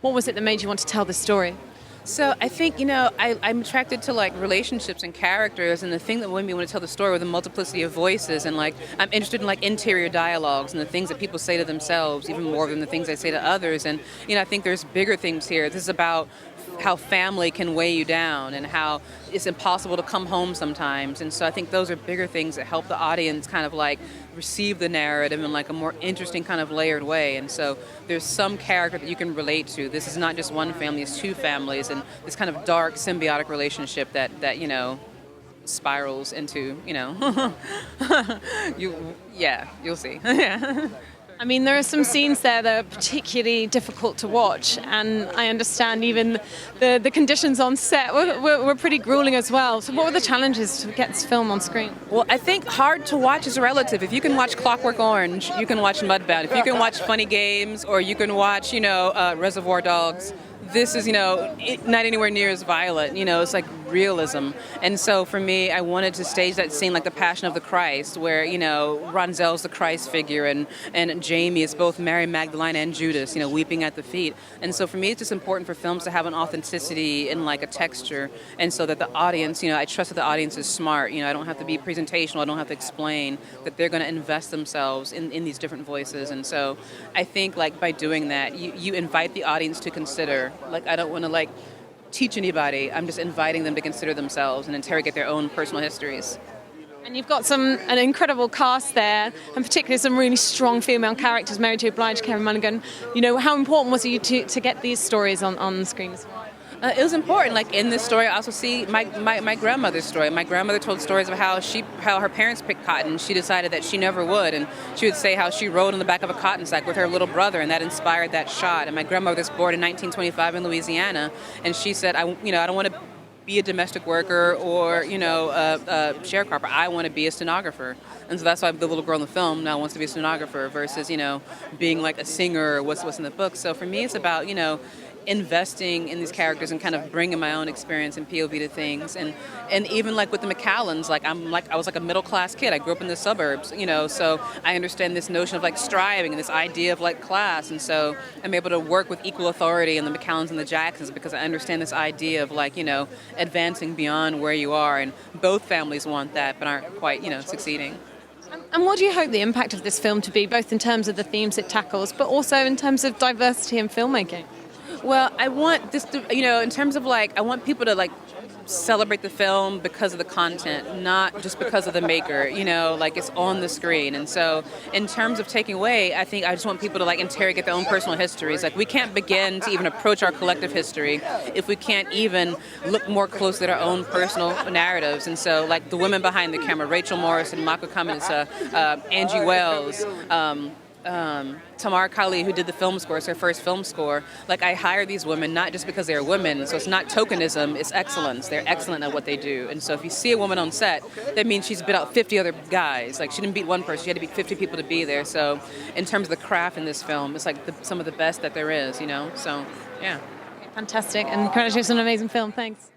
What was it that made you want to tell this story? So I think, I'm attracted to like relationships and characters, and the thing that made me want to tell the story were the multiplicity of voices, and like I'm interested in like interior dialogues and the things that people say to themselves even more than the things they say to others. And I think there's bigger things here. This is about how family can weigh you down and how it's impossible to come home sometimes. And so I think those are bigger things that help the audience kind of like receive the narrative in like a more interesting kind of layered way. And so there's some character that you can relate to. This is not just one family, it's two families, and this kind of dark symbiotic relationship that spirals into, you'll see. Yeah. I mean, there are some scenes there that are particularly difficult to watch, and I understand even the conditions on set were pretty grueling as well. So what were the challenges to get this film on screen? Well, I think hard to watch is relative. If you can watch Clockwork Orange, you can watch Mudbound. If you can watch Funny Games, or you can watch, Reservoir Dogs, this is, not anywhere near as violent. It's like realism. And so for me, I wanted to stage that scene like the Passion of the Christ, where, Ronzel's the Christ figure, and Jamie is both Mary Magdalene and Judas, weeping at the feet. And so for me, it's just important for films to have an authenticity and like a texture, and so that the audience, I trust that the audience is smart. I don't have to be presentational, I don't have to explain, that they're going to invest themselves in these different voices. And so I think like by doing that, you invite the audience to consider. Like, I don't want to like teach anybody. I'm just inviting them to consider themselves and interrogate their own personal histories. And you've got an incredible cast there, and particularly some really strong female characters, Mary J. Blige, Karen Mulligan. How important was it to get these stories on the screen as well? It was important. Like in this story, I also see my grandmother's story. My grandmother told stories of how her parents picked cotton. She decided that she never would, and she would say how she rode on the back of a cotton sack with her little brother, and that inspired that shot. And my grandmother was born in 1925 in Louisiana, and she said, I don't want to be a domestic worker or a sharecropper. I want to be a stenographer. And so that's why the little girl in the film now wants to be a stenographer versus being like a singer or what's in the book. So for me, it's about investing in these characters and kind of bringing my own experience and POV to things. And even like with the McCallans, I was like a middle class kid. I grew up in the suburbs, so I understand this notion of like striving and this idea of like class. And so I'm able to work with equal authority in the McCallans and the Jacksons because I understand this idea of like, advancing beyond where you are. And both families want that but aren't quite, succeeding. And what do you hope the impact of this film to be, both in terms of the themes it tackles, but also in terms of diversity in filmmaking? Well, I want this to, in terms of like, I want people to like celebrate the film because of the content, not just because of the maker, like it's on the screen. And so in terms of taking away, I think I just want people to like interrogate their own personal histories. Like we can't begin to even approach our collective history if we can't even look more closely at our own personal narratives. And so like the women behind the camera, Rachel Morrison, Mako Cummins, Angie Wells, Tamar Kali, who did the film score, it's her first film score. Like, I hire these women not just because they're women, so it's not tokenism, it's excellence. They're excellent at what they do. And so if you see a woman on set, that means she's beat out 50 other guys. Like, she didn't beat one person, she had to beat 50 people to be there. So in terms of the craft in this film, it's like some of the best that there is, So, yeah. Fantastic, and congratulations on an amazing film. Thanks.